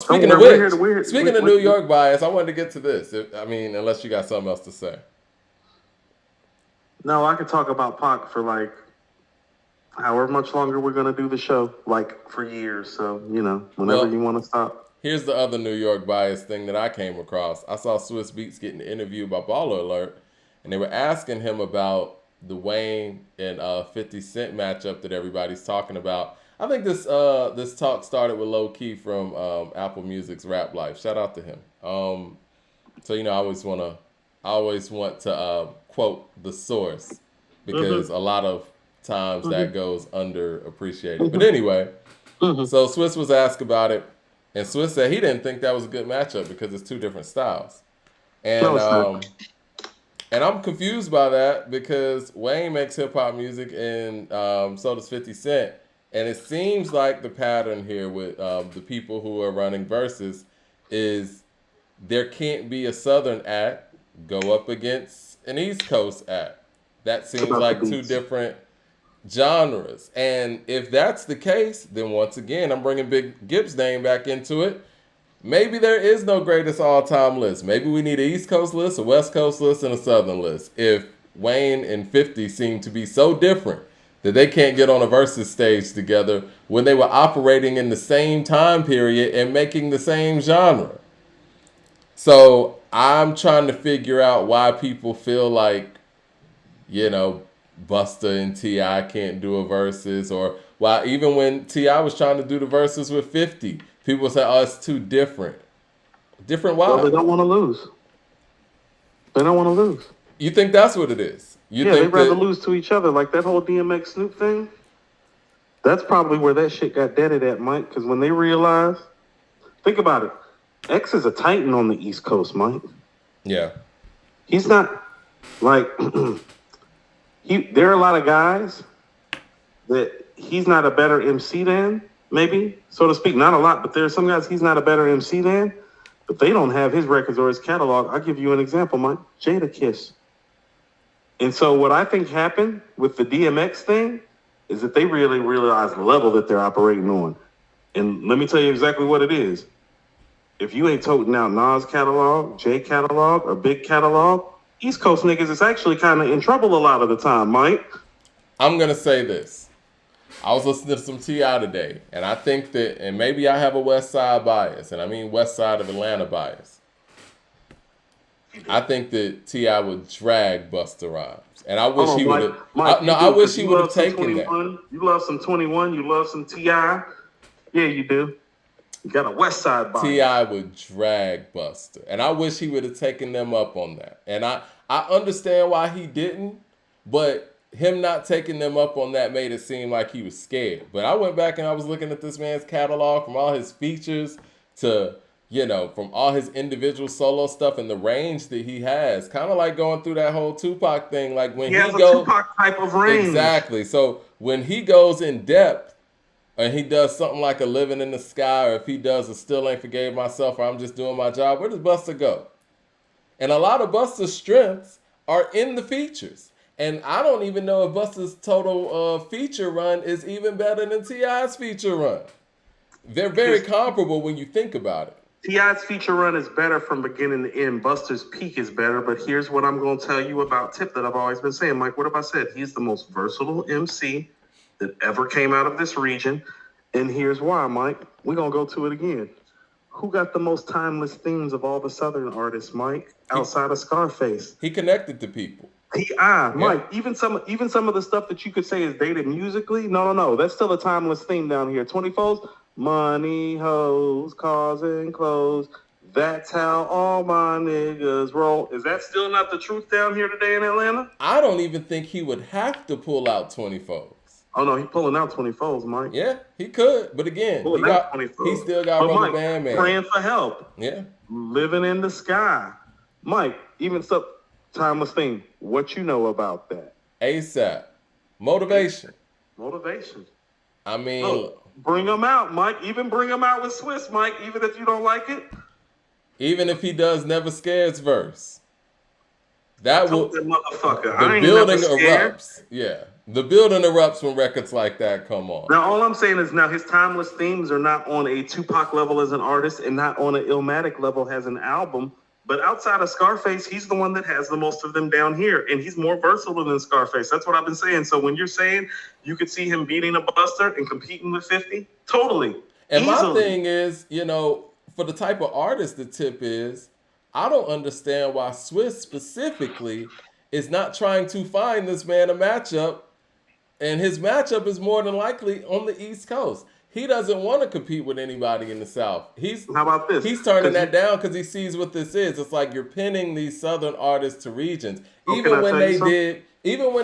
Speaking of which, speaking of New York bias, I wanted to get to this. Unless you got something else to say. No, I could talk about Pac for like however much longer we're gonna do the show, like for years. So whenever you want to stop. Here's the other New York bias thing that I came across. I saw Swiss Beats getting an interview by Baller Alert, and they were asking him about the Wayne and 50 Cent matchup that everybody's talking about. I think this talk started with Low Key from Apple Music's Rap Life. Shout out to him. So I always want to quote the source because a lot of times that goes underappreciated. But anyway, so Swiss was asked about it, and Swiss said he didn't think that was a good matchup because it's two different styles. And I'm confused by that because Wayne makes hip hop music and so does 50 Cent. And it seems like the pattern here with the people who are running Verzuz is there can't be a Southern act go up against an East Coast act. That seems like two different genres. And if that's the case, then once again, I'm bringing Big Gibbs' name back into it. Maybe there is no greatest all-time list. Maybe we need an East Coast list, a West Coast list, and a Southern list. If Wayne and 50 seem to be so different that they can't get on a versus stage together when they were operating in the same time period and making the same genre. So I'm trying to figure out why people feel like, Busta and T.I. can't do a versus, or why even when T.I. was trying to do the versus with 50, people say, oh, it's too different. Different why? Well, they don't want to lose. They don't want to lose. You think that's what it is? They'd rather lose to each other. Like that whole DMX Snoop thing, that's probably where that shit got deaded at, Mike, because when they realized, think about it, X is a titan on the East Coast, Mike. Yeah. He's not, like, there are a lot of guys that he's not a better MC than, maybe, so to speak. Not a lot, but there are some guys he's not a better MC than, but they don't have his records or his catalog. I'll give you an example, Mike. Jadakiss. And so what I think happened with the DMX thing is that they really realized the level that they're operating on. And let me tell you exactly what it is. If you ain't toting out Nas catalog, J catalog, or Big catalog, East Coast niggas is actually kind of in trouble a lot of the time, Mike. I'm going to say this. I was listening to some T.I. today, and I think that, and maybe I have a West Side bias, and I mean West Side of Atlanta bias. I think that T.I. would drag Busta Rhymes. And I wish he would have. I wish he would have taken that. You love some 21, you love some T.I. Yeah, you do. You got a West Side bias. T.I. would drag Busta. And I wish he would have taken them up on that. And I understand why he didn't, but him not taking them up on that made it seem like he was scared. But I went back and I was looking at this man's catalog from all his features to, from all his individual solo stuff and the range that he has. Kind of like going through that whole Tupac thing. Like when he has a Tupac type of range. Exactly. So when he goes in depth, and he does something like a Living in the Sky, or if he does a Still Ain't Forgave Myself, or I'm Just Doing My Job, where does Busta go? And a lot of Busta's strengths are in the features. And I don't even know if Busta's total feature run is even better than T.I.'s feature run. They're very comparable when you think about it. T.I.'s feature run is better from beginning to end. Busta's peak is better, but here's what I'm going to tell you about Tip that I've always been saying. Mike, what have I said? He's the most versatile MC that ever came out of this region. And here's why, Mike. We're going to go to it again. Who got the most timeless themes of all the Southern artists, Mike, outside of Scarface? He connected to people. T.I., Mike, even some of the stuff that you could say is dated musically, no. That's still a timeless theme down here. 24's money, hoes, cars, and clothes. That's how all my niggas roll. Is that still not the truth down here today in Atlanta? I don't even think he would have to pull out 24s. Oh, no, he's pulling out 24s, Mike. Yeah, he could. But again, he still got Rubber Band Man. Praying for help. Yeah. Living in the Sky. Mike, even some timeless thing. What you know about that? ASAP. Motivation. I mean... bring them out, Mike. Even bring them out with Swiss, Mike, even if you don't like it. Even if he does Never Scared's verse. That will... motherfucker. The building erupts. Yeah. The building erupts when records like that come on. Now, all I'm saying is now his timeless themes are not on a Tupac level as an artist and not on an Illmatic level as an album. But outside of Scarface, he's the one that has the most of them down here. And he's more versatile than Scarface. That's what I've been saying. So when you're saying you could see him beating a Buster and competing with 50, totally. And my Easily. thing is, for the type of artist that Tip is, I don't understand why Swiss specifically is not trying to find this man a matchup. And his matchup is more than likely on the East Coast. He doesn't want to compete with anybody in the South. How about this? He's turning that down because he sees what this is. It's like you're pinning these Southern artists to regions. Even when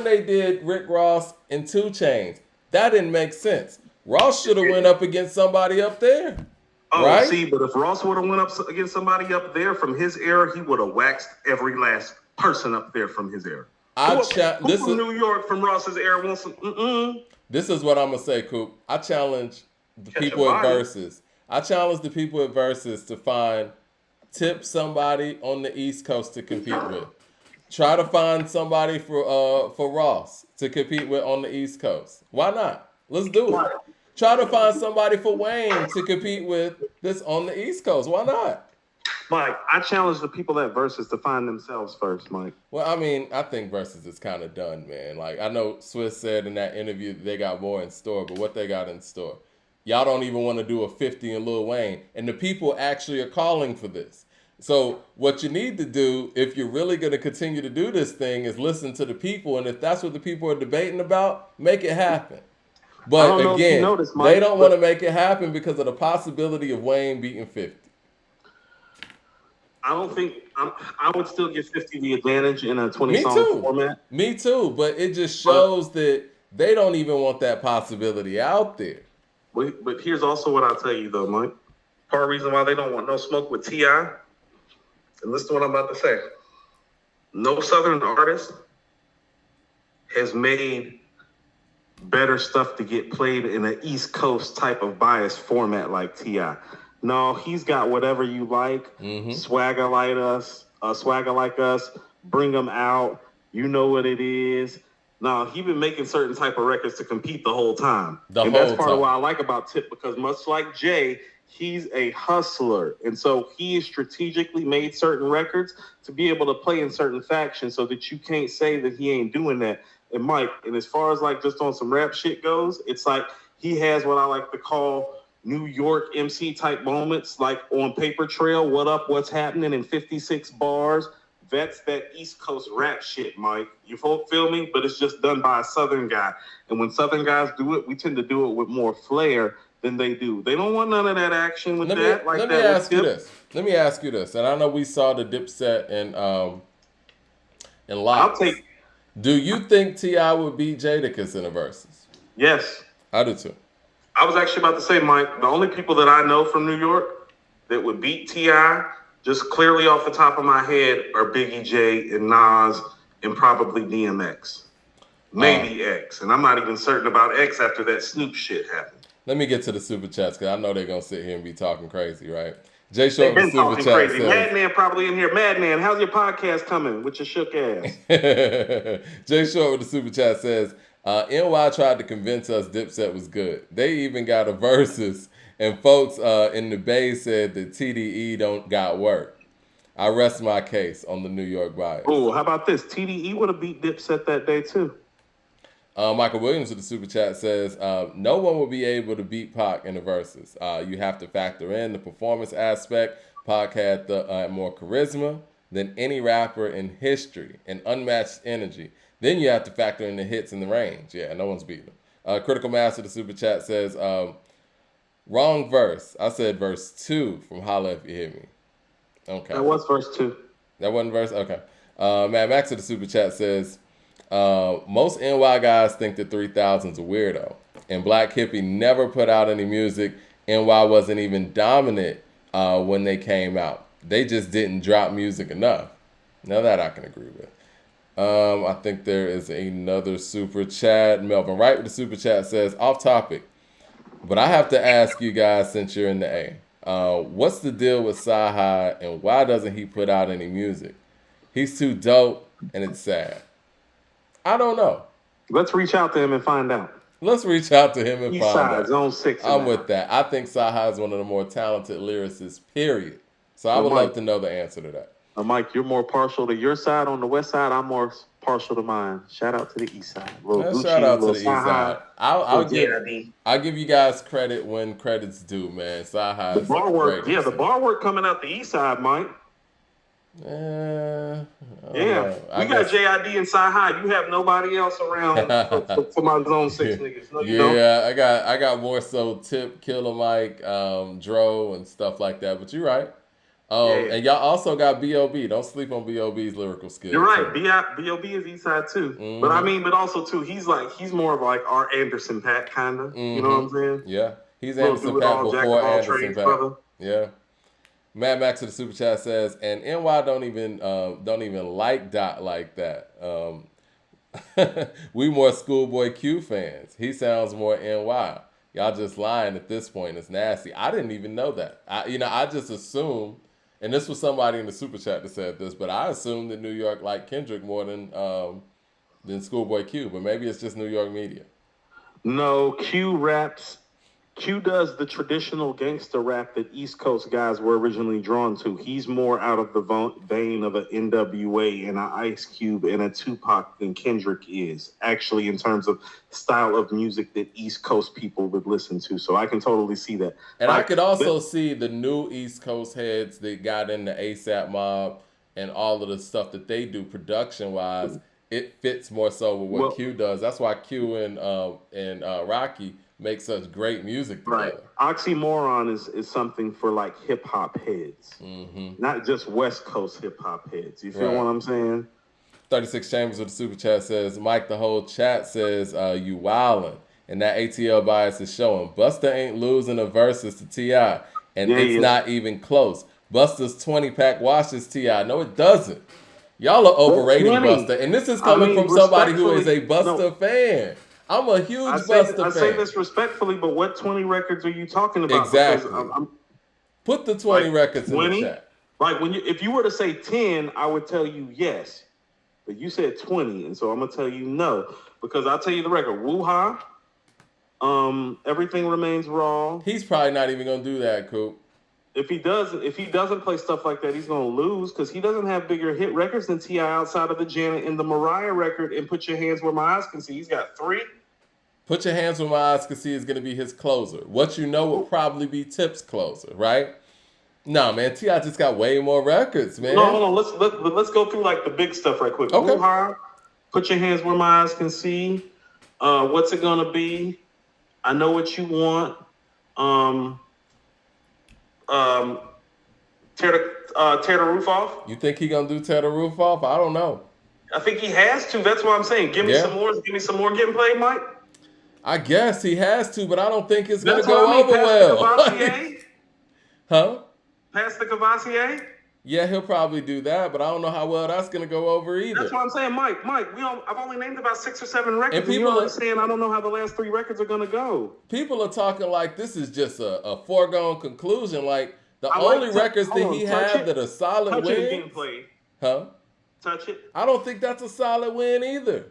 they did Rick Ross and 2 Chainz, that didn't make sense. Ross should have went up against somebody up there. Oh, right? See, but if Ross would have went up against somebody up there from his era, he would have waxed every last person up there from his era. Who from New York from Ross's era wants some? This is what I'm gonna say, Coop. I challenge the people at Verzuz. I challenge the people at Verzuz to find somebody on the East Coast to compete with. Try to find somebody for Ross to compete with on the East Coast. Why not? Let's do it. Try to find somebody for Wayne to compete with this on the East Coast. Why not? Mike, I challenge the people at Verzuz to find themselves first, Mike. Well, I mean, I think Verzuz is kind of done, man. Like, I know Swiss said in that interview that they got more in store, but what they got in store? Y'all don't even want to do a 50 in Lil Wayne. And the people actually are calling for this. So what you need to do, if you're really going to continue to do this thing, is listen to the people. And if that's what the people are debating about, make it happen. But again, they don't want to make it happen because of the possibility of Wayne beating 50. I don't think I would still give 50 the advantage in a 20-song format. Me too, but it just shows that they don't even want that possibility out there. But here's also what I'll tell you, though, Mike. Part of the reason why they don't want no smoke with T.I., and listen to what I'm about to say. No Southern artist has made better stuff to get played in an East Coast type of biased format like T.I. No, he's got whatever you like. Swagger like us. Bring them out. You know what it is. No, he been making certain type of records to compete the whole time. That's part of what I like about Tip, because much like Jay, he's a hustler. And so he has strategically made certain records to be able to play in certain factions so that you can't say that he ain't doing that. And Mike, and as far as like just on some rap shit goes, it's like he has what I like to call New York MC type moments, like on Paper Trail, What Up, What's Happening in 56 bars. That's that East Coast rap shit, Mike. You feel me? But it's just done by a Southern guy. And when Southern guys do it, we tend to do it with more flair than they do. They don't want none of that action with that. Let me ask you this. And I know we saw the Dipset and Locks. Do you think T.I. would beat Jadakiss in a Verzuz? Yes. I do too. I was actually about to say, Mike, the only people that I know from New York that would beat T.I., just clearly off the top of my head, are Biggie J and Nas and probably DMX. Maybe X. And I'm not even certain about X after that Snoop shit happened. Let me get to the super chats, because I know they're going to sit here and be talking crazy, right? Jay Short with the super chat says... Madman probably in here. Madman, how's your podcast coming with your shook ass? Jay Short with the super chat says... NY tried to convince us Dipset was good. They even got a Verzuz, and folks in the Bay said that TDE don't got work. I rest my case on the New York bias. Oh, how about this? TDE would have beat Dipset that day too. Michael Williams with the super chat says, no one will be able to beat Pac in the Verzuz. You have to factor in the performance aspect. Pac had the more charisma than any rapper in history and unmatched energy. Then you have to factor in the hits and the range. Yeah, no one's beating them. Critical Master, the super chat says, wrong verse. I said verse 2 from Holla If You Hear Me. Okay. That was verse 2. That wasn't verse? Okay. Matt Max of the super chat says, most NY guys think that 3000's a weirdo. And Black Hippie never put out any music. NY wasn't even dominant when they came out. They just didn't drop music enough. Now that I can agree with. I think there is another super chat. Melvin Wright with the super chat says, off topic, but I have to ask you guys, since you're in the A, what's the deal with Sci-Hi and why doesn't he put out any music? He's too dope and it's sad. I don't know. Let's reach out to him and find out. Let's reach out to him and East find Side, out. Zone 6 in the I'm with house. that. I think Saha is one of the more talented lyricists, period. So I But would Mike, love to know the answer to that. Mike, you're more partial to your side on the west side. I'm more partial to mine. Shout out to the east side. Little Shout Gucci, out to little the East Saha, Side. I'll little give JID. I'll give you guys credit when credit's due, man. Saha The is bar work, great yeah, the MC. bar work coming out the east side, Mike. I don't Yeah, know. I we got guess. JID and Sci-High. You have nobody else around for my Zone 6 niggas. No, you don't. Yeah, I got more so Tip, Killer Mike, Dro, and stuff like that. But you're right. Yeah. And y'all also got B.O.B. Don't sleep on B.O.B.'s lyrical skill You're right. too. B.O.B. is east side too. But I mean, but also too, he's more of like our Anderson Paak kind of. You know what I'm saying? Yeah, he's Little Anderson do it Paak all, jack before of all Anderson trades, Paak. brother. Yeah. Mad Max to the super chat says, and NY don't even like Dot like that. We more Schoolboy Q fans. He sounds more NY. Y'all just lying at this point. It's nasty. I didn't even know that. I just assumed, and this was somebody in the super chat that said this, but I assumed that New York liked Kendrick more than Schoolboy Q. But maybe it's just New York media. No, Q raps. Q does the traditional gangster rap that East Coast guys were originally drawn to. He's more out of the vein of an NWA and an Ice Cube and a Tupac than Kendrick is, actually, in terms of style of music that East Coast people would listen to. So I can totally see that. And I could also see the new East Coast heads that got into ASAP Mob and all of the stuff that they do production wise. It fits more so with what Q does. That's why Q and Rocky make such great music together. Right. Oxymoron is something for like hip hop heads, not just West Coast hip hop heads. You feel what I'm saying? 36 Chambers with the super chat says, Mike, the whole chat says you wildin'. And that ATL bias is showing. Busta ain't losing the verses to T.I. And it's not even close. Busta's 20-pack washes T.I. No, it doesn't. Y'all are overrating Busta. And this is coming from somebody who is a Busta fan. I'm a huge Busta fan. I say this respectfully, but what 20 records are you talking about? Exactly. Put the 20 records 20? In the chat. Like if you were to say 10, I would tell you yes. But you said 20, and so I'm gonna tell you no. Because I'll tell you the record. Woo-ha. Everything Remains Raw. He's probably not even gonna do that, Coop. If he doesn't play stuff like that, he's gonna lose because he doesn't have bigger hit records than T.I. outside of the Janet and the Mariah record and Put Your Hands Where My Eyes Can See. He's got 3. Put Your Hands Where My Eyes Can See is gonna be his closer. What you know will probably be Tip's closer, right? No, man, T.I. just got way more records, man. No, hold on. Let's go through like the big stuff right quick. Okay. Woo-ha, Put Your Hands Where My Eyes Can See. What's It Gonna Be? I Know What You Want. Tear the Roof Off. You think he gonna do Tear the Roof Off? I don't know. I think he has to. That's what I'm saying. Give me some more. Give me some more getting played, Mike. I guess he has to, but I don't think it's gonna go over well. Huh? Past the Cavassier? Yeah, he'll probably do that, but I don't know how well that's gonna go over either. That's what I'm saying, Mike. I've only named about 6 or 7 records, and people are saying I don't know how the last 3 records are gonna go. People are talking like this is just a foregone conclusion. Like the only records that he had that are solid wins. Touch It getting played. Huh? Touch It. I don't think that's a solid win either.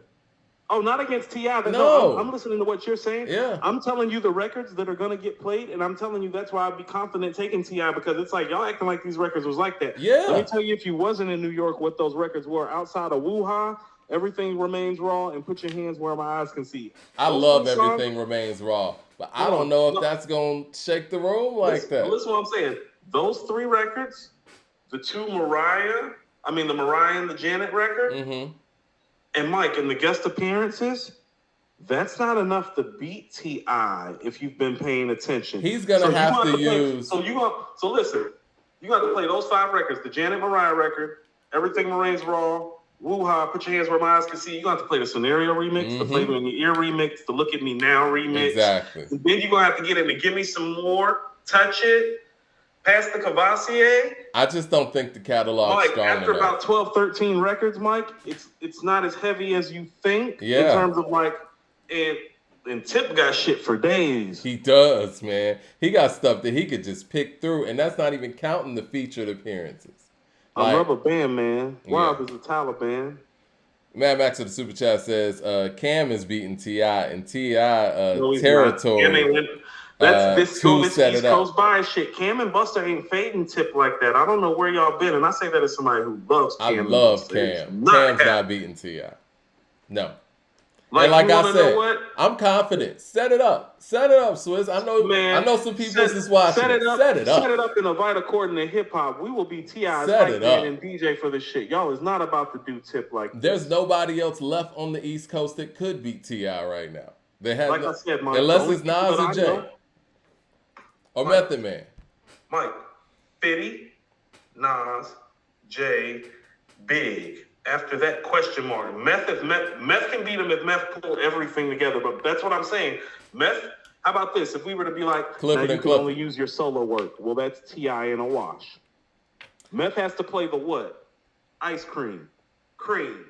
Oh, not against T.I. No. I'm listening to what you're saying. Yeah. I'm telling you the records that are going to get played, and I'm telling you that's why I'd be confident taking T.I. because it's like y'all acting like these records was like that. Yeah. Let me tell you, if you wasn't in New York, what those records were outside of Woo-Ha, Everything Remains Raw, and Put Your Hands Where My Eyes Can See. I love Everything Remains Raw, but I don't know if that's going to shake the room like that. Listen what I'm saying. Those 3 records, the Mariah and the Janet record, and Mike, and the guest appearances, that's not enough to beat T.I. if you've been paying attention. He's gonna have to use. So listen, you got to play those 5 records: the Janet Mariah record, Everything Remains Raw, Woo-Ha, Put Your Hands Where My Eyes Can See. You got to play the Scenario remix, the Flavor in Your Ear remix, the Look at Me Now remix. Exactly. And then you're gonna have to get into Give Me Some More, Touch It, Past the Cavassier. I just don't think the catalog's strong enough. After about 12, 13 records, Mike, it's not as heavy as you think. Yeah. In terms of like. And Tip got shit for days. He does, man. He got stuff that he could just pick through, and that's not even counting the featured appearances. I'm Rubber Band, man. Wild is the Taliban. Mad Max of the Super Chat says Cam is beating T.I. and T.I. No, he's not. Cam territory ain't That's to this set it East Coast up. bias shit. Cam and Busta ain't fading Tip like that. I don't know where y'all been, and I say that as somebody who loves I Cam and love Busta. It's Cam. not Cam's not happening. beating T.I. No. And Like, you like want I to know said, what? I'm confident. Set it up. Set it up, Swizz. I Man, know some people is watching it. Set it set it up. up in a vital according to hip hop. We will be T.I.'s Set hype it man and up. DJ for this shit. Y'all is not about to do Tip like There's this. nobody else left on the East Coast that could beat T.I. right now. They have Like I no, said, Mike, the unless only it's people Nas that or I Jay know, or Mike, Method Man. Mike, 50, Nas, Jay, Big. After that, question mark. Meth can beat him if Meth pulled everything together. But that's what I'm saying. Meth, how about this? If we were to be like, now Clifford you and can only Clifford. use your solo work. Well, that's T.I. in a wash. Meth has to play the what? Ice Cream. Cream.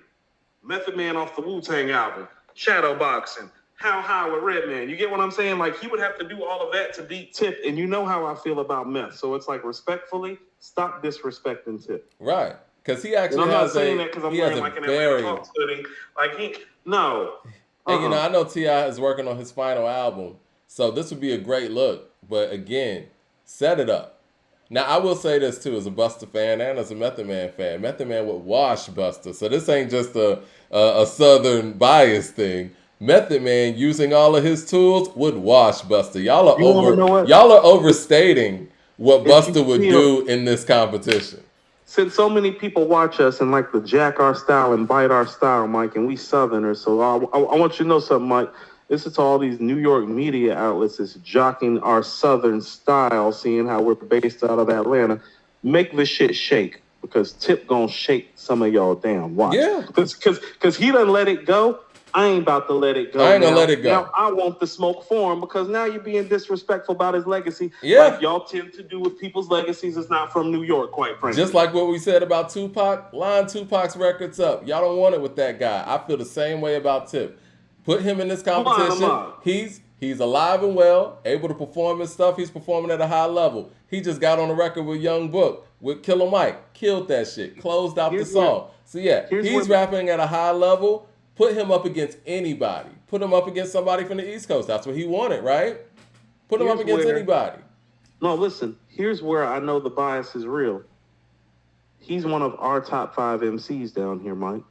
Method Man off the Wu-Tang album. Shadow Boxing. How High with Redman. You get what I'm saying? Like, he would have to do all of that to beat Tip. And you know how I feel about Meth. So it's like, respectfully, stop disrespecting Tip. Right. Because he And actually I'm not has saying that because I'm he has wearing a like an Atlanta very Hawks hoodie. Like, no. and you know, I know T.I. is working on his final album, so this would be a great look. But again, set it up. Now I will say this too, as a Busta fan and as a Method Man fan, Method Man would wash Busta. So this ain't just a Southern bias thing. Method Man using all of his tools would wash Busta. You want to know what? Y'all are overstating what If you Busta would feel, do in this competition. since so many people watch us and like to jack our style and bite our style, Mike, and we Southerners, so I want you to know something, Mike. This is to all these New York media outlets that's jocking our Southern style, seeing how we're based out of Atlanta. Make this shit shake because Tip gonna shake some of y'all damn. Watch. Yeah. Because he done let it go. I ain't about to let it go. I ain't gonna now. let it go. Now I want the smoke for him because now you're being disrespectful about his legacy. Yeah. Like y'all tend to do with people's legacies. It's not from New York, quite frankly. Just like what we said about Tupac, line Tupac's records up. Y'all don't want it with that guy. I feel the same way about Tip. Put him in this competition. He's alive and well, able to perform his stuff. He's performing at a high level. He just got on the record with Young Book with Killer Mike. Killed that shit. Closed out the song. So yeah, he's rapping at a high level. Put him up against anybody. Put him up against somebody from the East Coast. That's what he wanted, right? Put him up against anybody. No, listen. Here's where I know the bias is real. He's one of our top 5 MCs down here, Mike.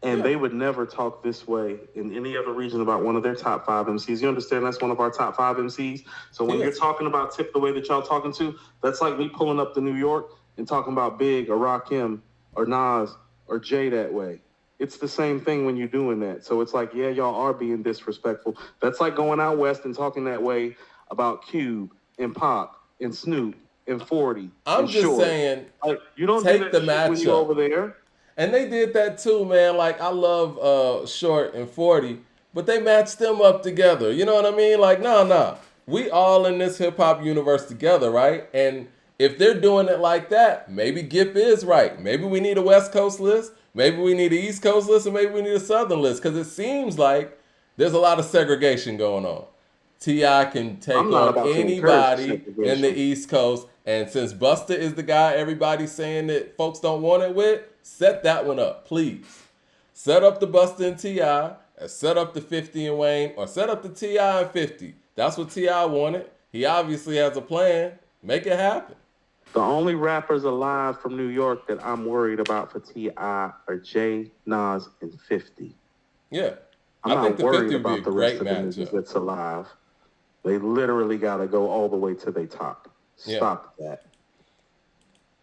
And they would never talk this way in any other region about one of their top 5 MCs. You understand that's one of our top 5 MCs? So when you're talking about Tip the way that y'all talking to, that's like me pulling up to New York and talking about Big or Rakim or Nas or Jay that way. It's the same thing when you're doing that. So it's like, yeah, y'all are being disrespectful. That's like going out west and talking that way about Cube and Pop and Snoop and 40 I'm and just Short. saying, like, you don't take do that the shit when you're matchup. over there. And they did that too, man. Like, I love Short and 40, but they matched them up together. You know what I mean? Like, nah. We all in this hip-hop universe together, right? And if they're doing it like that, maybe Gip is right. Maybe we need a West Coast list. Maybe we need an East Coast list, or maybe we need a Southern list. Because it seems like there's a lot of segregation going on. T.I. can take on anybody in the East Coast. And since Busta is the guy everybody's saying that folks don't want it with, set that one up, please. Set up the Busta and T.I., and set up the 50 and Wayne, or set up the T.I. and 50. That's what T.I. wanted. He obviously has a plan. Make it happen. The only rappers alive from New York that I'm worried about for T.I. are Jay, Nas, and 50. Yeah. I'm not worried about the rest of the niggas that's alive. They literally got to go all the way to the top. Stop that.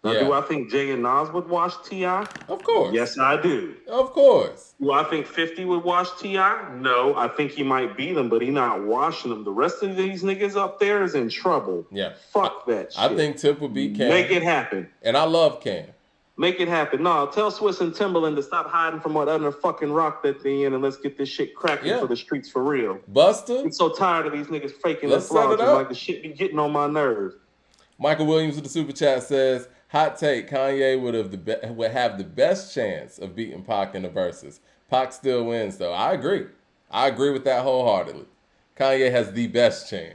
Now, do I think Jay and Nas would wash T.I.? Of course. Yes, I do. Of course. Do I think 50 would wash T.I.? No. I think he might beat him, but he not washing them. The rest of these niggas up there is in trouble. Yeah. Fuck that shit. I think Tip would beat Cam. Make it happen. And I love Cam. Make it happen. No, tell Swiss and Timberland to stop hiding from what other fucking rock that they in and let's get this shit cracking for the streets for real. Busta. I'm so tired of these niggas faking their flaws and like the shit be getting on my nerves. Michael Williams with the super chat says, hot take, Kanye would have the best chance of beating Pac in the Verzuz. Pac still wins though. I agree. I agree with that wholeheartedly. Kanye has the best chance.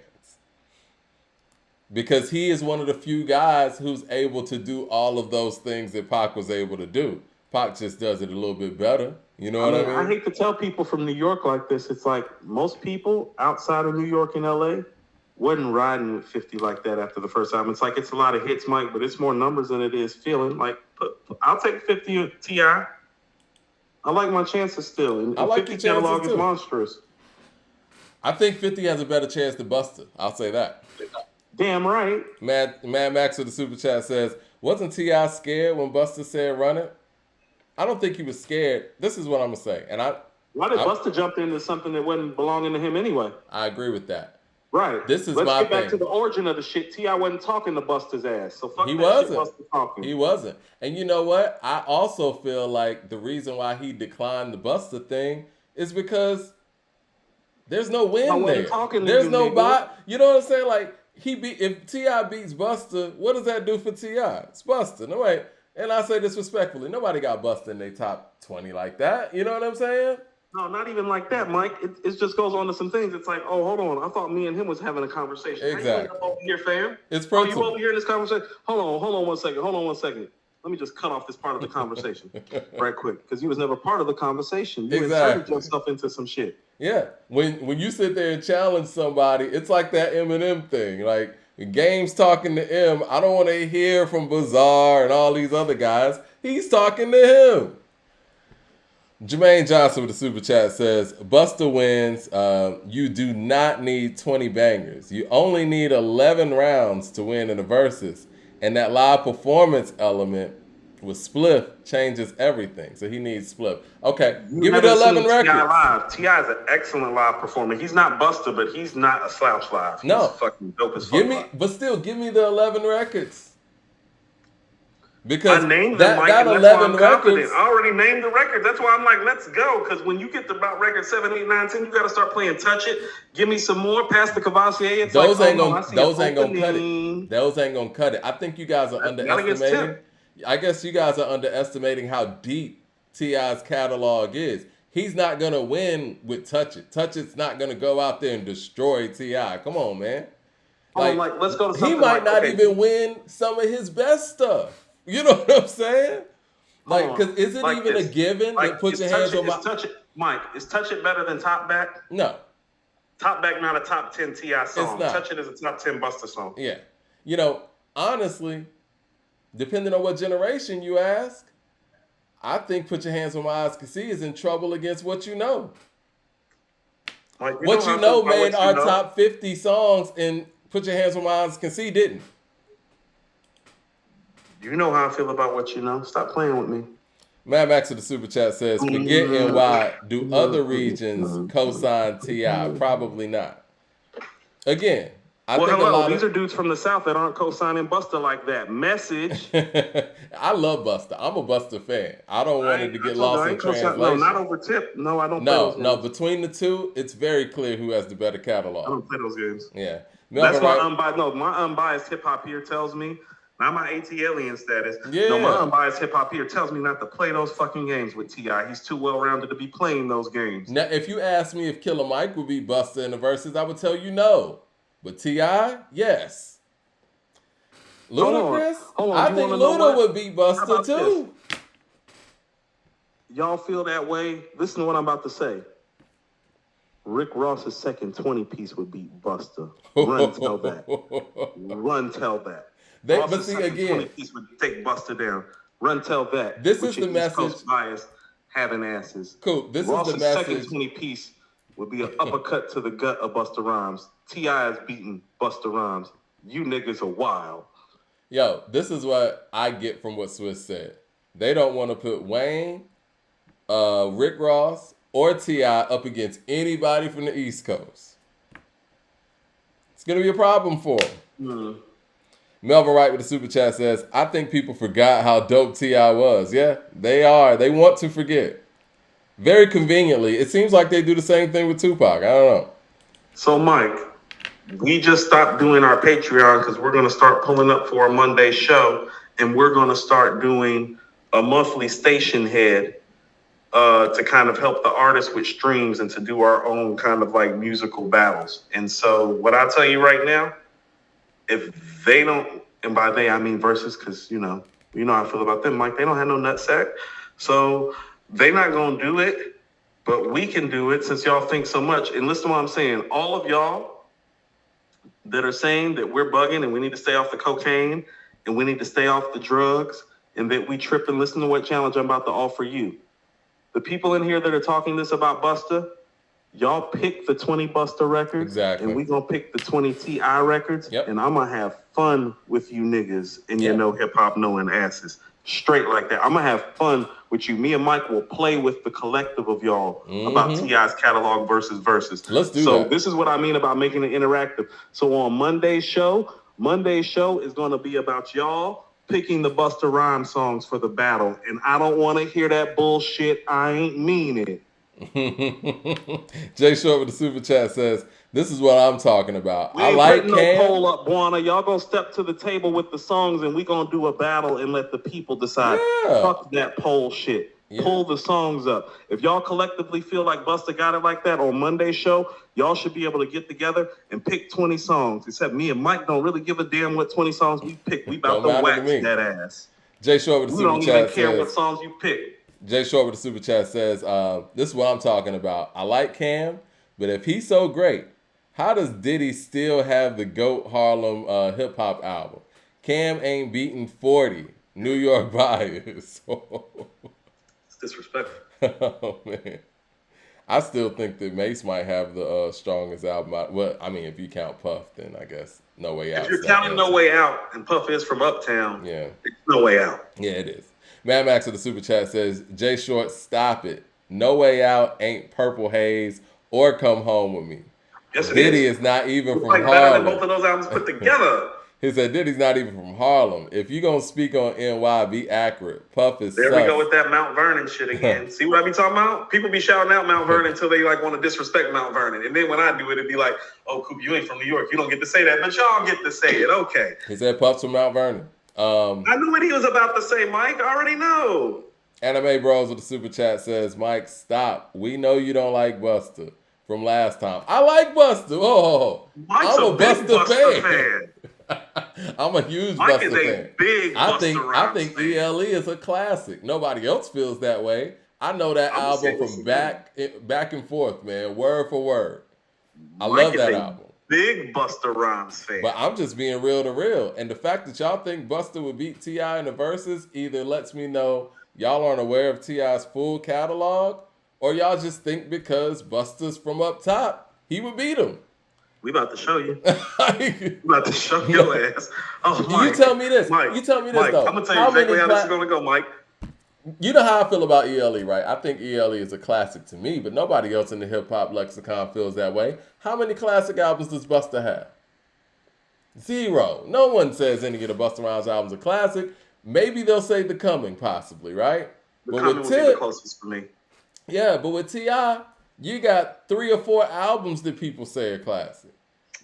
Because he is one of the few guys who's able to do all of those things that Pac was able to do. Pac just does it a little bit better. You know I what I mean, I mean? hate to tell people from New York like this. It's like most people outside of New York and LA wasn't riding with 50 like that after the first album. It's like it's a lot of hits, Mike, but it's more numbers than it is feeling. Like, I'll take 50 T.I. I like my chances still. And, I like 50 your chances catalog is too. monstrous. I think 50 has a better chance than Busta. I'll say that. Damn right. Mad Max with the super chat says, wasn't T.I. scared when Busta said run it? I don't think he was scared. This is what I'm gonna say, and Why did I Busta jump into something that wasn't belonging to him anyway? I agree with that. Right. This is Let's my get back to thing. the origin of the shit. T.I. wasn't talking to Busta's ass. So fuck He that shit wasn't. Busta talking. He wasn't. And you know what? I also feel like the reason why he declined the Busta thing is because there's no I win wasn't there. talking to There's you, no nigga. buy. You know what I'm saying? Like if Ti beats Busta, what does that do for Ti? It's Busta. No way. And I say this respectfully, nobody got Busta in their top 20 like that. You know what I'm saying? No, not even like that, Mike. It just goes on to some things. It's like, oh, hold on. I thought me and him was having a conversation. How you end up Exactly. over here, fam? It's Oh, you principle. over here in this conversation? Hold on 1 second. Hold on 1 second. Let me just cut off this part of the conversation right quick. Because you was never part of the conversation. You inserted Exactly. yourself into some shit. Yeah, when you sit there and challenge somebody, it's like that Eminem thing. Like Game's talking to M, I don't want to hear from Bizarre and all these other guys. He's talking to him. Jermaine Johnson with the super chat says, Busta wins. You do not need 20 bangers. You only need 11 rounds to win in the verses. And that live performance element with Spliff changes everything. So he needs Spliff. Okay, give me the 11 records. T.I. live. T.I. is an excellent live performer. He's not Busta, but he's not a slouch live. He's No. fucking dope as fuck. Give me, but still, give me the 11 records. Because I named them, Mike, that and that's why 11 I'm confident. records. I already named the records. That's why I'm like, let's go. Because when you get to about record 7, 8, 9, 10, you got to start playing Touch It. Give me some more past the Cavassier. It's Those like, ain't oh, no, gonna I see those an ain't gonna cut opening. it. Those ain't gonna cut it. I think you guys are underestimating. I guess you guys are underestimating how deep T.I.'s catalog is. He's not gonna win with Touch It. Touch It's not gonna go out there and destroy T.I. Come on, man. Like, let's go to something. He might not even win some of his best stuff. You know what I'm saying? Like, because is it even a given that put your hands on my... Touch It, Mike, is Touch It better than Top Back? No. Top Back not a top 10 T.I. song. It's not. Touch It is a top 10 Busta song. Yeah. You know, honestly, depending on what generation you ask, I think Put Your Hands Where My Eyes Can See is in trouble against What You Know. Like, What You Know made our top 50 songs, and Put Your Hands Where My Eyes Can See didn't. You know how I feel about What You Know. Stop playing with me. Mad Max of the super chat says, forget NY. Do other regions co-sign T.I.? Probably not. Again, I think a lot these are dudes from the South that aren't co-signing Busta like that. Message. I love Busta. I'm a Busta fan. I don't want it to get lost in translation. No, not over Tip. No, I don't. No. Between the two, it's very clear who has the better catalog. I don't play those games. Yeah, that's my unbiased. No, my unbiased hip hop here tells me. Not my ATLian status. Yeah. No, my unbiased hip hop here tells me not to play those fucking games with T.I. He's too well rounded to be playing those games. Now, if you ask me if Killer Mike would beat Busta in the verses, I would tell you no. But T.I., yes. Ludacris? I think Luda would beat Busta too. This? Y'all feel that way? Listen to what I'm about to say. Rick Ross's second 20-piece would beat Busta. Run, tell that. Run, tell that. But see, again, 20-piece would take Busta down. Run, tell that. This is the message. Coast bias, having asses. Cool. This Ross's is the message. Second 20-piece would be an uppercut to the gut of Busta Rhymes. T.I. is beating Busta Rhymes. You niggas are wild. Yo, this is what I get from what Swiss said. They don't want to put Wayne, Rick Ross, or T.I. up against anybody from the East Coast. It's going to be a problem for them. Melvin Wright with the super chat says, I think people forgot how dope T.I. was. Yeah, they are. They want to forget. Very conveniently. It seems like they do the same thing with Tupac. I don't know. So, Mike, we just stopped doing our Patreon because we're going to start pulling up for a Monday show, and we're going to start doing a monthly station head to kind of help the artists with streams and to do our own kind of like musical battles. And so what I tell you right now, if they don't, and by they I mean Verzuz, because you know how I feel about them, Mike, they don't have no nutsack. So they not gonna do it, but we can do it since y'all think so much. And listen to what I'm saying. All of y'all that are saying that we're bugging and we need to stay off the cocaine and we need to stay off the drugs and that we trip and listen to what challenge I'm about to offer you. The people in here that are talking this about Busta, y'all pick the 20 Busta records. Exactly. And we gonna pick the 20 T.I. records. Yep. And I'm gonna have fun with you niggas and your no hip hop knowing asses. Straight like that. I'm gonna have fun with you. Me and Mike will play with the collective of y'all about T.I.'s catalog versus. Let's do that. So this is what I mean about making it interactive. So on Monday's show is gonna be about y'all picking the Busta Rhymes songs for the battle. And I don't want to hear that bullshit. I ain't mean it. Jay Short with the super chat says, "This is what I'm talking about. We I ain't like putting Cam. no poll up, Buana. Y'all gonna step to the table with the songs and we gonna do a battle and let the people decide. Yeah. Fuck that poll shit. Yeah. Pull the songs up. If y'all collectively feel like Busta got it like that on Monday's show, y'all should be able to get together and pick 20 songs. Except me and Mike don't really give a damn what 20 songs we pick. We about to wax that ass. Jay Short with the super chat says, we don't even care what songs you pick. Jay Short with the super chat says, this is what I'm talking about. I like Cam, but if he's so great, how does Diddy still have the GOAT Harlem hip hop album? Cam ain't beating 40. New York bias. It's disrespectful. Oh, man. I still think that Mace might have the strongest album. Well, I mean, if you count Puff, then I guess No Way Out. If you're counting No Way Out, and Puff is from Uptown, yeah, it's No Way Out. Yeah, it is. Mad Max with the super chat says, Jay Short, stop it. No Way Out ain't Purple Haze or Come Home With Me. Yes, it Diddy is not even from Harlem. Better than both of those albums put together. He said Diddy's not even from Harlem. If you gonna speak on NY, be accurate. Puff is There sus. we go with that Mount Vernon shit again. See what I be talking about? People be shouting out Mount Vernon until they like want to disrespect Mount Vernon. And then when I do it, it'd be like, oh, Coop, you ain't from New York. You don't get to say that, but y'all get to say it. Okay. He said Puff's from Mount Vernon. I knew what he was about to say, Mike. I already know. Anime Bros with the super chat says, Mike, stop. We know you don't like Busta from last time. I like Busta. Oh, Mike's I'm a Busta fan. I'm a huge Mike Busta is fan. A big I Busta think fan. ELE is a classic. Nobody else feels that way. I know that album from back and forth, man, word for word. I love that album. Big Busta Rhymes fan. But I'm just being real to real. And the fact that y'all think Busta would beat T.I. in the Verzuz either lets me know y'all aren't aware of T.I.'s full catalog, or y'all just think because Busta's from up top, he would beat him. We about to show you. We about to show your ass. Oh, Mike. You tell me this. Though. I'm going to tell you exactly how this is going to go, Mike. You know how I feel about ELE, right? I think ELE is a classic to me, but nobody else in the hip-hop lexicon feels that way. How many classic albums does Busta have? 0. No one says any of the Busta Rhymes albums are classic. Maybe they'll say The Coming, possibly, right? The Coming would be the closest for me. Yeah, but with T.I., you got 3 or 4 albums that people say are classic.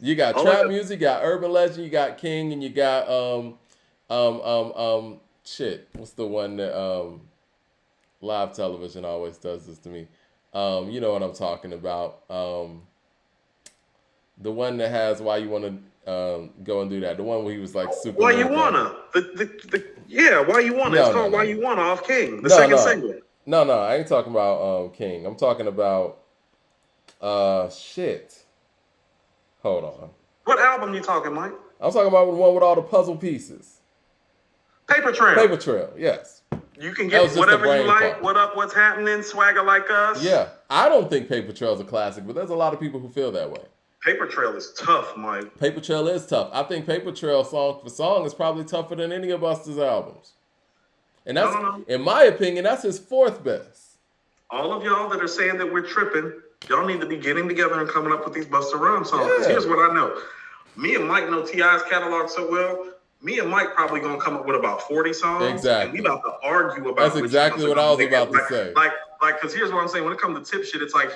You got trap music, you got Urban Legend, you got King, and you got shit. What's the one that live television always does this to me? You know what I'm talking about. The one that has Why You Wanna Go and Do That. The one where he was like super. Why You Wanna? Why You Wanna? It's called Why You Wanna off King. The second single. No, I ain't talking about King. I'm talking about shit. Hold on. What album you talking, Mike? I'm talking about the one with all the puzzle pieces. Paper Trail. Paper Trail, yes. You can get whatever you like. Part. What up, what's happening, swagger like us. Yeah. I don't think Paper Trail is a classic, but there's a lot of people who feel that way. Paper Trail is tough, Mike. Paper Trail is tough. I think Paper Trail song for song is probably tougher than any of Busta's albums. And that's, in my opinion, that's his 4th best. All of y'all that are saying that we're tripping, y'all need to be getting together and coming up with these Busta Rhymes songs. Because here's what I know. Me and Mike know T.I.'s catalog so well. Me and Mike probably going to come up with about 40 songs. Exactly. And we about to argue about That's exactly what I was about to say. Because here's what I'm saying. When it comes to tip shit, it's like,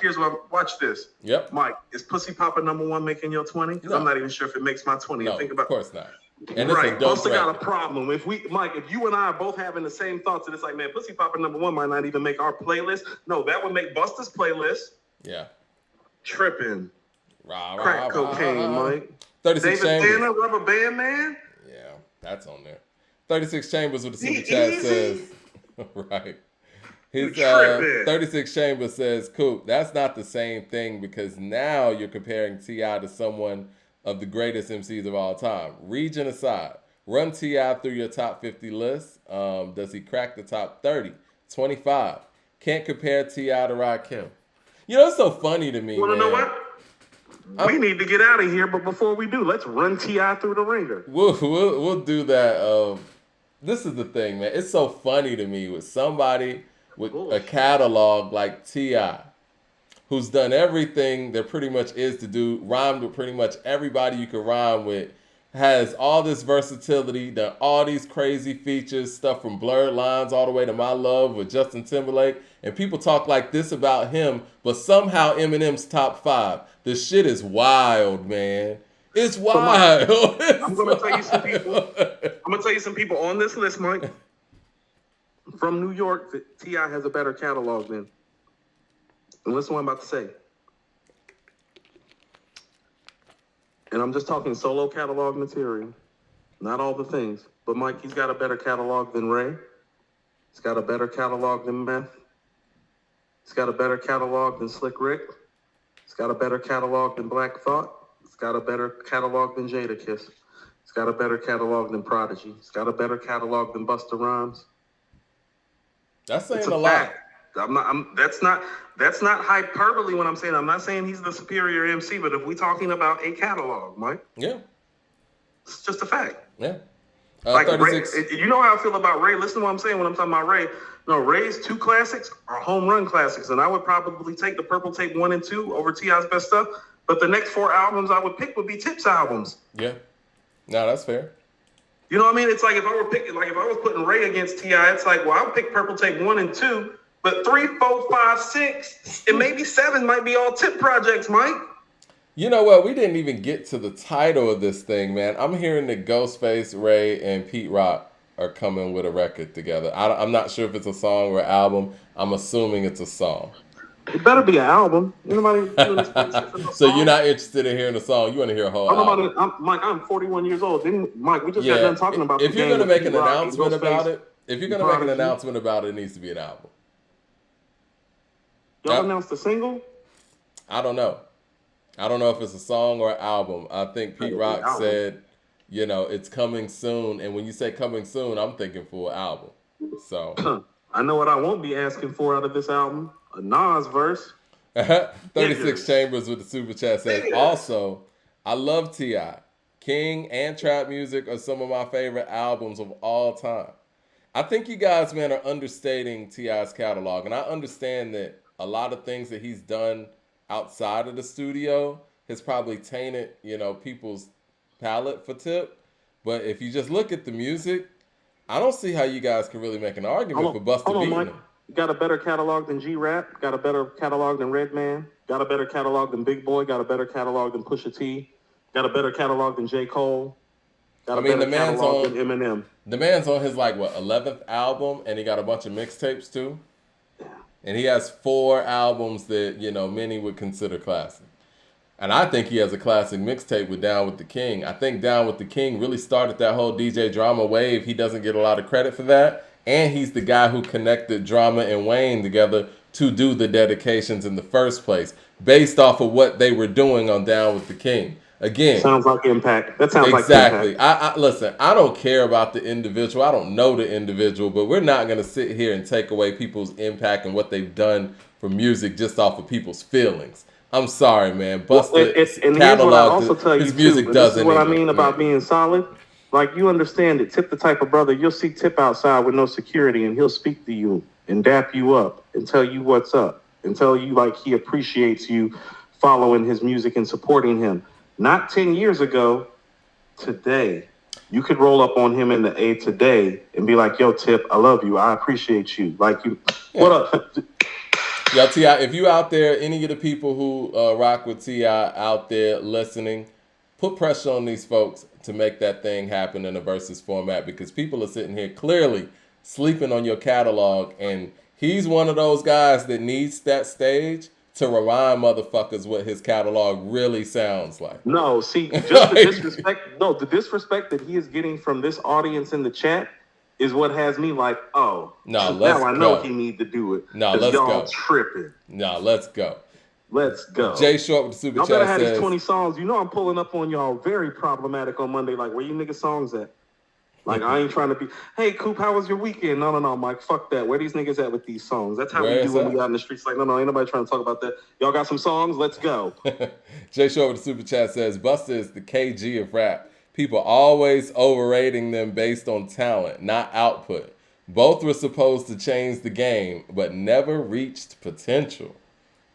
watch this. Yep. Mike, is Pussy Papa #1 making your 20? Because I'm not even sure if it makes my 20. No, Think about of course not. And right, Busta got a problem. If you and I are both having the same thoughts, and it's like, man, Pussy Papa #1 might not even make our playlist. No, that would make Busta's playlist. Yeah. Tripping. Crack cocaine, Mike. 36 David Chambers. Banner, Rubber Band Man. Yeah, that's on there. 36 Chambers with the super chat says, right. You His tripping. 36 Chamber says, Coop, that's not the same thing because now you're comparing T.I. to someone of the greatest MCs of all time. Region aside, run T.I. through your top 50 list. Does he crack the top 30? 25. Can't compare T.I. to Rakim. You know, it's so funny to me, You want to know man. what? We need to get out of here, but before we do, let's run T.I. through the ringer. We'll do that. This is the thing, man. It's so funny to me with somebody with a catalog like T.I., who's done everything there pretty much is to do, rhymed with pretty much everybody you can rhyme with, has all this versatility, done all these crazy features, stuff from Blurred Lines all the way to My Love with Justin Timberlake, and people talk like this about him, but somehow Eminem's top 5. The shit is wild, man. It's wild. So Mike, I'm gonna tell you some people. I'm gonna tell you some people on this list, Mike, from New York that T.I. has a better catalog than. And listen to what I'm about to say. And I'm just talking solo catalog material, not all the things. But Mike, he's got a better catalog than Ray. He's got a better catalog than Meth. He's got a better catalog than Slick Rick. He's got a better catalog than Black Thought. He's got a better catalog than Jadakiss. He's got a better catalog than Prodigy. He's got a better catalog than Busta Rhymes. That's saying It's a lot. fact. That's not hyperbole when I'm saying. I'm not saying he's the superior MC, but if we're talking about a catalog, Mike, Yeah. it's just a fact. Yeah. Like Ray, 36. you know how I feel about Ray. Listen to what I'm saying when I'm talking about Ray. No, Ray's 2 classics are home run classics, and I would probably take the Purple Tape 1 and 2 over T.I.'s best stuff. But the next 4 albums I would pick would be Tip's albums. Yeah. No, that's fair. You know what I mean? It's like if I were picking, like if I was putting Ray against T.I., it's like, well, I'll pick Purple Tape 1 and 2, but 3, 4, 5, 6, and maybe 7 might be all Tip projects, Mike. You know what? We didn't even get to the title of this thing, man. I'm hearing that Ghostface, Ray, and Pete Rock are coming with a record together. I'm not sure if it's a song or album. I'm assuming it's a song. It better be an album. Anybody doing this So you're not interested in hearing a song. You want to hear a whole album. Mike, I'm 41 years old. Mike, we just got Yeah. done talking about If the you're game going to with make an Pete Rock and announcement about Ghostface. it, if you're going to make an announcement about it, it needs to be an album. Y'all announced a single? I don't know. I don't know if it's a song or an album. I think Pete Rock said, you know, it's coming soon. And when you say coming soon, I'm thinking for an album. So I know what I won't be asking for out of this album. A Nas verse. 36 Chambers with the super chat says, also, I love T.I. King and Trap Music are some of my favorite albums of all time. I think you guys, man, are understating T.I.'s catalog. And I understand that a lot of things that he's done outside of the studio has probably tainted, you know, people's palate for Tip. But if you just look at the music, I don't see how you guys can really make an argument for Busta beating him. Got a better catalog than G-Rap. Got a better catalog than Redman. Got a better catalog than Big Boy. Got a better catalog than Pusha T. Got a better catalog than J. Cole. Got a better catalog than Eminem. The man's on his, 11th album, and he got a bunch of mixtapes, too. And he has 4 albums that, you know, many would consider classic. And I think he has a classic mixtape with Down with the King. I think Down with the King really started that whole DJ Drama wave. He doesn't get a lot of credit for that. And he's the guy who connected Drama and Wayne together to do the dedications in the first place, based off of what they were doing on Down with the King. Again, sounds like Impact. That sounds exactly. like Impact. I listen, I don't care about the individual. I don't know the individual, but we're not going to sit here and take away people's impact and what they've done for music just off of people's feelings. I'm sorry, man. Busta and catalog, here's what I also tell you his music too, doesn't. This is what I mean about being solid. Like, you understand that Tip the type of brother, you'll see Tip outside with no security, and he'll speak to you and dap you up and tell you what's up and tell you like he appreciates you following his music and supporting him. Not 10 years ago, today. You could roll up on him in the A today and be like, yo, Tip, I love you. I appreciate you. Like, you, what up? Yo, T.I., if you out there, any of the people who rock with T.I. out there listening, put pressure on these folks to make that thing happen in a Verzuz format, because people are sitting here clearly sleeping on your catalog, and he's one of those guys that needs that stage to remind motherfuckers what his catalog really sounds like. No, see, just the disrespect. No, the disrespect that he is getting from this audience in the chat is what has me like, oh, No, now let's I know go. he need to do it No, because let's y'all go. tripping. No, let's go. Let's Jay go. Short with the super Y'all better chat have these says, 20 songs. You know I'm pulling up on y'all very problematic on Monday. Like, where you niggas songs at? Like, I ain't trying to be, hey, Coop, how was your weekend? No, Mike, fuck that. Where these niggas at with these songs? That's how we where do is when we that? out in the streets. Like, no, ain't nobody trying to talk about that. Y'all got some songs? Let's go. Jay Short with the super chat says, Busta is the KG of rap. People always overrating them based on talent, not output. Both were supposed to change the game, but never reached potential.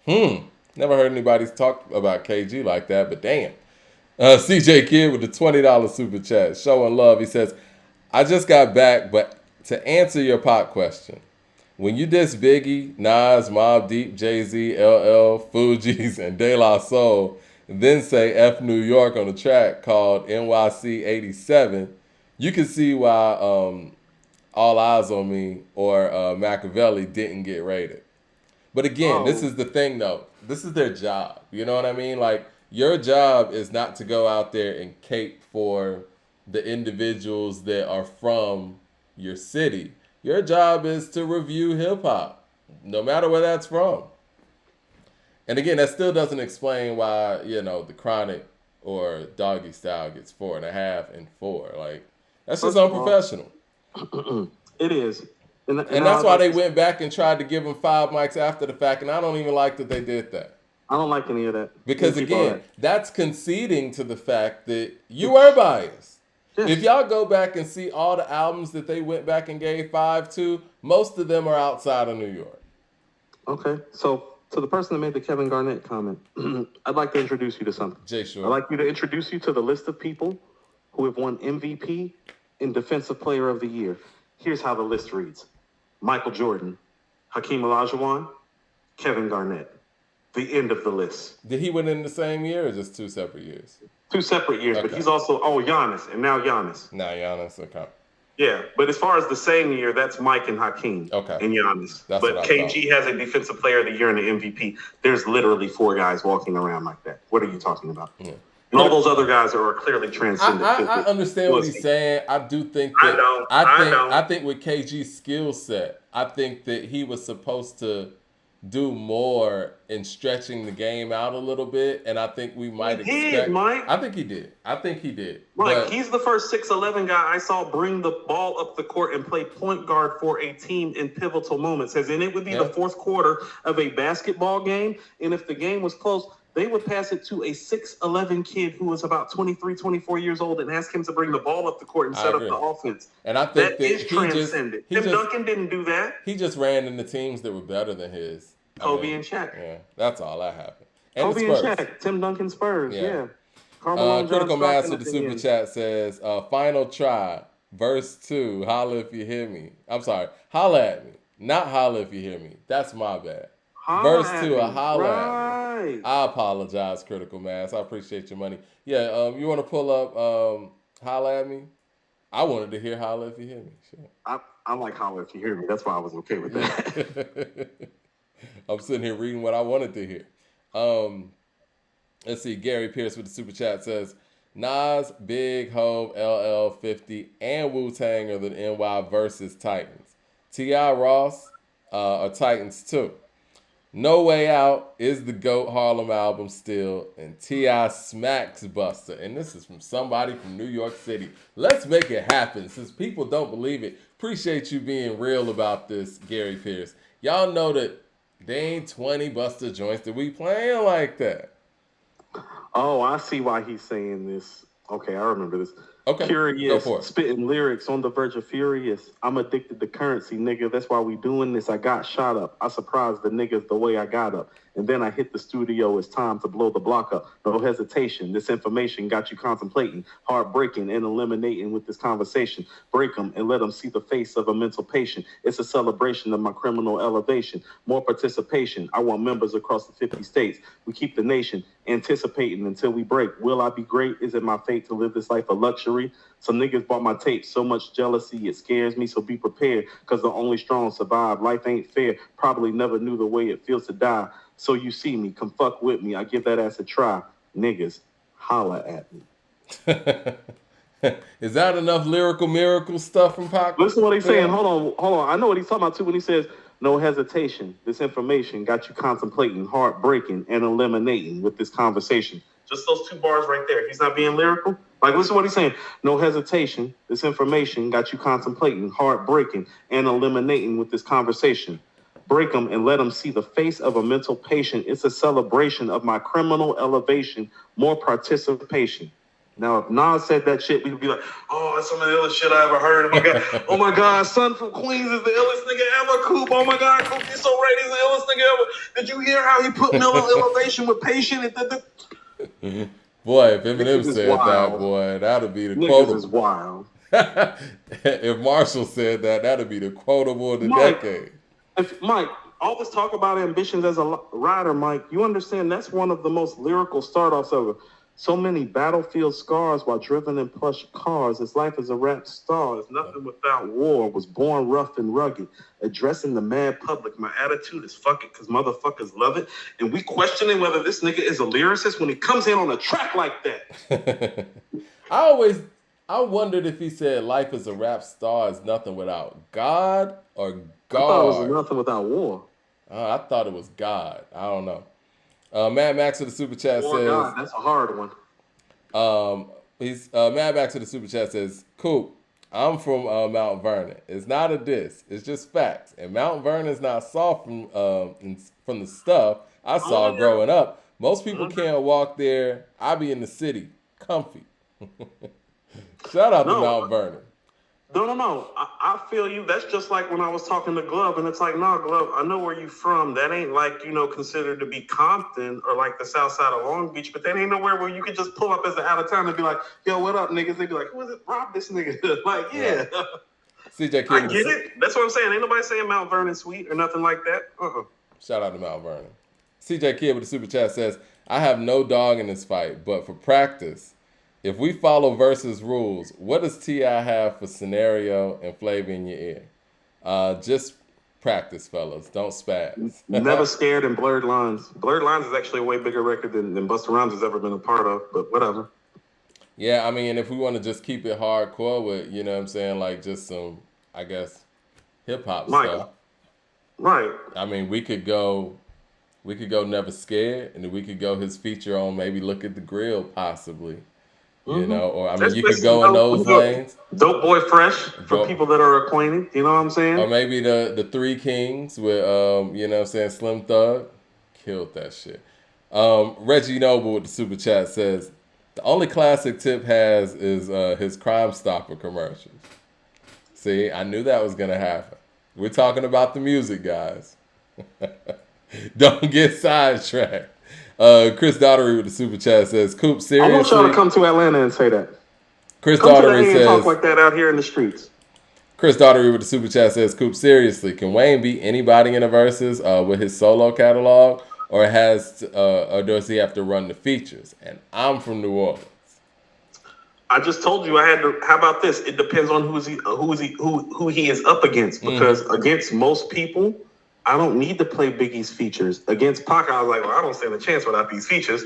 Never heard anybody talk about KG like that, but damn. CJ Kidd with the $20 super chat, showing love. He says, I just got back, but to answer your pop question, when you diss Biggie, Nas, Mobb Deep, Jay-Z, LL, Fugees, and De La Soul, then say F New York on a track called NYC 87, you can see why All Eyes on Me or Machiavelli didn't get rated. But again, this Oh, is the thing though. This is their job. You know what I mean? Like, your job is not to go out there and cape for the individuals that are from your city. Your job is to review hip hop, no matter where that's from. And again, that still doesn't explain why, the Chronic or Doggy Style gets 4.5 and 4. Like, that's just first of all, unprofessional. it is. And And now that's I'd why like they to, went back and tried to give him 5 mics after the fact. And I don't even like that they did that. I don't like any of that. You can Because keep all again, that. that's conceding to the fact that you were biased. If Yes. y'all go back and see all the albums that they went back and gave 5 to, most of them are outside of New York. Okay. So, to the person that made the Kevin Garnett comment, I'd like to introduce you to something. Jay I'd Short. like you to introduce you to the list of people who have won MVP and Defensive Player of the Year. Here's how the list reads: Michael Jordan, Hakeem Olajuwon, Kevin Garnett. The end of the list. Did he win in the same year or just 2 separate years? 2 separate years, but Okay. he's also Giannis, and now Giannis. Nah, Giannis. Okay. Yeah, but as far as the same year, that's Mike and Hakeem Okay. and Giannis. That's But what I KG has a Defensive Player of the Year and an MVP. There's literally 4 guys walking around like that. What are you talking about? Yeah. And all those other guys are clearly I, transcendent. I understand what he's saying. I do think I that don't. I think with KG's skill set, I think that he was supposed to do more in stretching the game out a little bit, and I think we might He did, expect. Mike. I think he did. Mike, But he's the first 6'11" guy I saw bring the ball up the court and play point guard for a team in pivotal moments. As in, it would be the yeah, fourth quarter of a basketball game, and if the game was close, they would pass it to a 6'11" kid who was about 23, 24 years old and ask him to bring the ball up the court and I set up agree. the offense. And I think That that is transcendent. he Tim just Duncan didn't do that. he just ran into teams that were better than his. Kobe and Shaq. Yeah, that's all that happened. And the Kobe and Spurs. Shaq. Tim Duncan Spurs. Yeah. Yeah. Carmelo John Critical Mass Stockton with at the the super end. chat says, final try, verse 2, holla if you hear me. I'm sorry, holla at me, not holla if you hear me. That's my bad. Holla Verse at 2, a me. holla at me. Right. I apologize, Critical Mass. I appreciate your money. Yeah, you want to pull up holla at me? I wanted to hear holla if you hear me. Sure. I like holla if you hear me. That's why I was okay with that. I'm sitting here reading what I wanted to hear. Let's see. Gary Pierce with the super chat says, Nas, Big, Hove, LL, 50, and Wu-Tang are the NY versus Titans. T.I. Ross are Titans too. No Way Out is the GOAT Harlem album still, and T.I. smacks Busta. And this is from somebody from New York City. Let's make it happen. Since people don't believe it, appreciate you being real about this, Gary Pierce. Y'all know that they ain't 20 Busta joints that we playing like that. Oh, I see why he's saying this. Okay, I remember this. Okay, Curious, go for it. spitting lyrics on the verge of furious. I'm addicted to currency, nigga. That's why we doing this. I got shot up. I surprised the niggas the way I got up. And then I hit the studio. It's time to blow the block up. No hesitation. This information got you contemplating, heartbreaking, and eliminating with this conversation. Break them and let them see the face of a mental patient. It's a celebration of my criminal elevation. More participation. I want members across the 50 states. We keep the nation anticipating until we break. Will I be great? Is it my fate to live this life of luxury? Some niggas bought my tape, so much jealousy, it scares me, so be prepared, because the only strong survive. Life ain't fair, probably never knew the way it feels to die. So you see me, come fuck with me, I give that ass a try. Niggas, holla at me. Is that enough lyrical miracle stuff from Pac? Listen to what he's saying. Fam? Hold on. I know what he's talking about too when he says, "No hesitation. This information got you contemplating, heartbreaking, and eliminating with this conversation." Just those two bars right there. He's not being lyrical. Like, listen to what he's saying. No hesitation. This information got you contemplating, heartbreaking, and eliminating with this conversation. Break them and let them see the face of a mental patient. It's a celebration of my criminal elevation, more participation. Now, if Nas said that shit, we'd be like, "Oh, that's some of the illest shit I ever heard. Oh my God, Son from Queens is the illest nigga ever. Coop, oh my God, Coop, he's so right, he's the illest nigga ever. Did you hear how he put mental elevation with patient?" Boy, if Eminem Niggas is said that, wild. boy, that'd be the Niggas is quotable. wild. If Marshall said that, that'd be the quotable of the Mike, decade. Mike, all this talk about ambitions as a writer, Mike, you understand that's one of the most lyrical start-offs ever. So many battlefield scars while driven in plush cars. His life as a rap star is nothing without war. Was born rough and rugged. Addressing the mad public. My attitude is fuck it, because motherfuckers love it. And we questioning whether this nigga is a lyricist when he comes in on a track like that. I wondered if he said life as a rap star is nothing without God or I thought it was God. nothing without war. I thought it was God. I don't know. Mad Max with the super chat War says, God, that's a hard one. he's Mad Max with the super chat says, "Cool, I'm from Mount Vernon. It's not a diss. It's just facts. And Mount Vernon's not soft from the stuff I saw growing up. Most people can't walk there. I be in the city, comfy." Shout out to Mount Vernon. No. I feel you. That's just like when I was talking to Glove, and it's like, nah, Glove, I know where you from. That ain't like, considered to be Compton or like the south side of Long Beach, but that ain't nowhere where you could just pull up as an out of town and be like, "Yo, what up, niggas?" They'd be like, "Who is it? Rob this nigga." Like, yeah. Right. CJ Kid I get it. That's what I'm saying. Ain't nobody saying Mount Vernon sweet or nothing like that. Shout out to Mount Vernon. CJ Kid with the super chat says, "I have no dog in this fight, but for practice, if we follow Verzuz rules, what does T.I. have for scenario and flavor in your ear?" Just practice, fellas. Don't spaz. Never Scared and Blurred Lines. Blurred Lines is actually a way bigger record than Busta Rhymes has ever been a part of, but whatever. Yeah, I mean, if we want to just keep it hardcore with, you know what I'm saying, like just some, I guess, hip-hop stuff. Right. I mean, we could go Never Scared, and then we could go his feature on maybe Look at the Grill, possibly. You know, or I mean, you could go in those lanes. Dope Boy Fresh for people that are acquainted. You know what I'm saying? Or maybe the Three Kings with, you know what I'm saying, Slim Thug. Killed that shit. Reggie Noble with the super chat says, "The only classic Tip has is his Crime Stopper commercials." See, I knew that was going to happen. We're talking about the music, guys. Don't get sidetracked. Chris Daughtery with the super chat says, "Coop, seriously." I want y'all to come to Atlanta and say that. Chris Come to the Daughtery A and says, talk like that out here in the streets. Chris Daughtery with the super chat says, "Coop, seriously, can Wayne beat anybody in the verses with his solo catalog, or does he have to run the features?" And I'm from New Orleans. I just told you I had to. How about this? It depends on who he is up against. Because against most people, I don't need to play Biggie's features. Against Pac, I was like, well, I don't stand a chance without these features.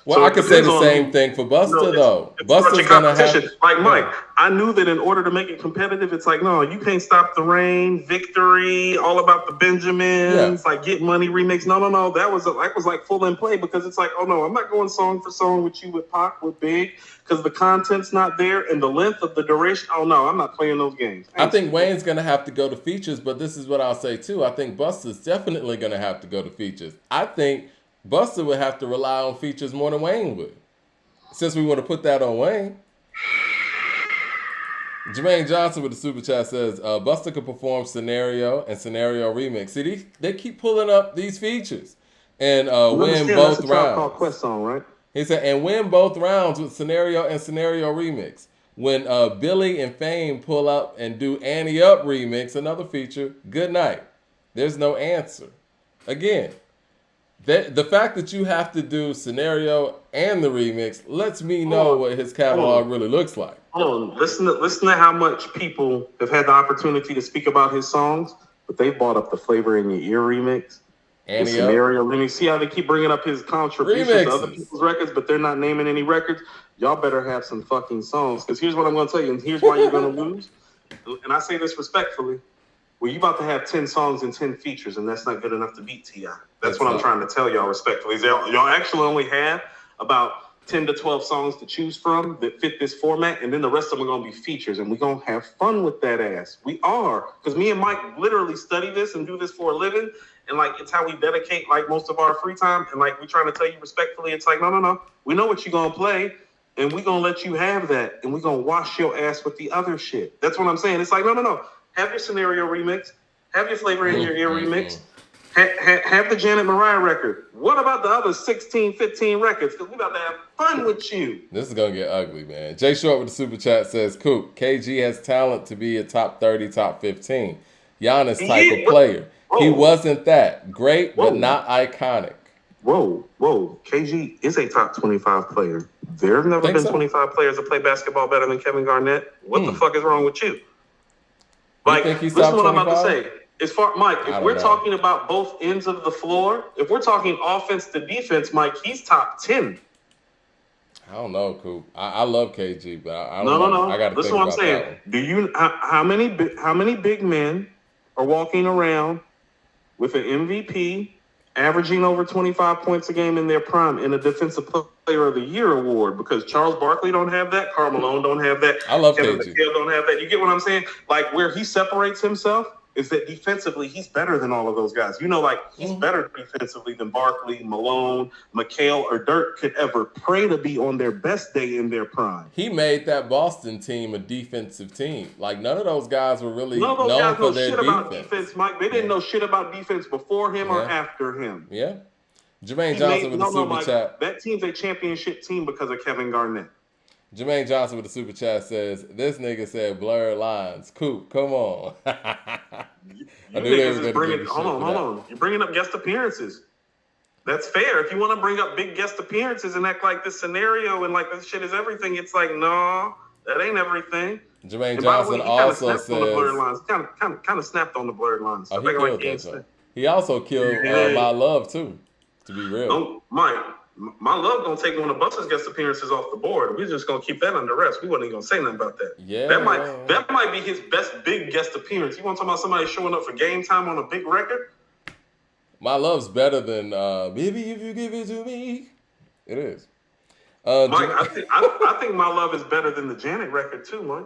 Well, so I could say the same thing for Busta, though. Busta's gonna have like Mike. I knew that in order to make it competitive, it's like, no, you can't stop the rain, Victory, All About the Benjamins, like Get Money remix. No. That was like full in play because it's like, oh no, I'm not going song for song with you with Pac with Big because the content's not there and the length of the duration. Oh no, I'm not playing those games. I think Wayne's gonna have to go to features, but this is what I'll say too. I think Busta's definitely gonna have to go to features. I think Busta would have to rely on features more than Wayne would. Since we want to put that on Wayne. Jermaine Johnson with the super chat says, Busta could perform Scenario and Scenario Remix. See, they keep pulling up these features. And win both rounds. That's a Tribe Called Quest song, right? He said, and win both rounds with Scenario and Scenario Remix. When Billy and Fame pull up and do Annie Up Remix, another feature, good night. There's no answer. Again, the fact that you have to do Scenario and the remix lets me know what his catalog really looks like. Hold on. Listen to how much people have had the opportunity to speak about his songs, but they bought up the Flavor in Your Ear remix. And Scenario. Let me see how they keep bringing up his contributions to other people's records, but they're not naming any records. y'all better have some fucking songs. Because here's what I'm going to tell you, and here's why you're going to lose. And I say this respectfully. Well, you about to have 10 songs and 10 features, and that's not good enough to beat T.I. That's what I'm trying to tell y'all respectfully. Y'all actually only have about 10 to 12 songs to choose from that fit this format, and then the rest of them are going to be features, and we're going to have fun with that ass. We are. Because me and Mike literally study this and do this for a living, and, like, it's how we dedicate, like, most of our free time, and, like, we're trying to tell you respectfully, it's like, no. We know what you're going to play, and we're going to let you have that, and we're going to wash your ass with the other shit. That's what I'm saying. It's like, no. Have your scenario remix. Have your Flavor in Your Ear remix. Have the Janet Mariah record. What about the other 16, 15 records? Because we about to have fun with you. This is going to get ugly, man. Jay Short with the super chat says, Coop, KG has talent to be a top 30, top 15. Giannis type of player. Whoa. He wasn't that. Great, but not iconic. Whoa. KG is a top 25 player. There have never been 25 players that play basketball better than Kevin Garnett. What the fuck is wrong with you? Like, listen to what I'm about to say. As far, Mike, if we're talking about both ends of the floor, if we're talking offense to defense, Mike, he's top 10. I don't know, Coop. I love KG, but I don't know. No. I got to think about that. Listen what I'm saying. Do you how many big men are walking around with an MVP, averaging over 25 points a game in their prime, in a Defensive Player of the Year award? Because Charles Barkley don't have that, Karl Malone don't have that, I love Kevin KG. McHale don't have that. You get what I'm saying? Like, where he separates himself is that defensively he's better than all of those guys. You know, like, he's better defensively than Barkley, Malone, McHale, or Dirk could ever pray to be on their best day in their prime. He made that Boston team a defensive team. Like, none of those guys were really known for their defense. None of those guys know shit about defense, Mike. They didn't know shit about defense before him or after him. Yeah. Jermaine Johnson with the super chat. That team's a championship team because of Kevin Garnett. Jermaine Johnson with the super chat says, this nigga said blurred lines. Coop, come on. You niggas is bringing, hold on. You're bringing up guest appearances. That's fair. If you want to bring up big guest appearances and act like this scenario and like this shit is everything, it's like, no, that ain't everything. Jermaine Johnson also says, kind of snapped on the blurred lines. Oh, he also killed My Love too, to be real. Mike, My Love gonna take one of Busta's guest appearances off the board. We're just gonna keep that under rest. We wasn't even gonna say nothing about that. Yeah, that might be his best big guest appearance. You want to talk about somebody showing up for game time on a big record? My Love's better than Baby If You Give It To Me. It is. Mike, I think My Love is better than the Janet record too, Mike.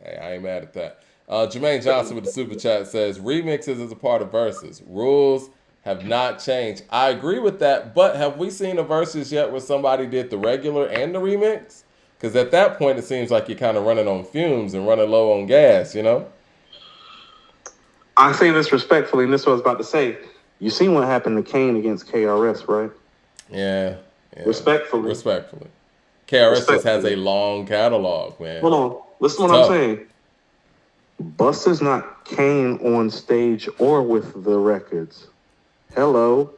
Hey, I ain't mad at that. Jermaine Johnson with the super chat says, remixes is a part of Verzuz. Rules have not changed. I agree with that, but have we seen a Verzuz yet where somebody did the regular and the remix? Because at that point, it seems like you're kind of running on fumes and running low on gas, you know? I say this respectfully, and this is what I was about to say. You seen what happened to Kane against KRS, right? Yeah. Respectfully. KRS just has a long catalog, man. Hold on. Listen to what I'm saying. Busta's not Kane on stage or with the records. Hello.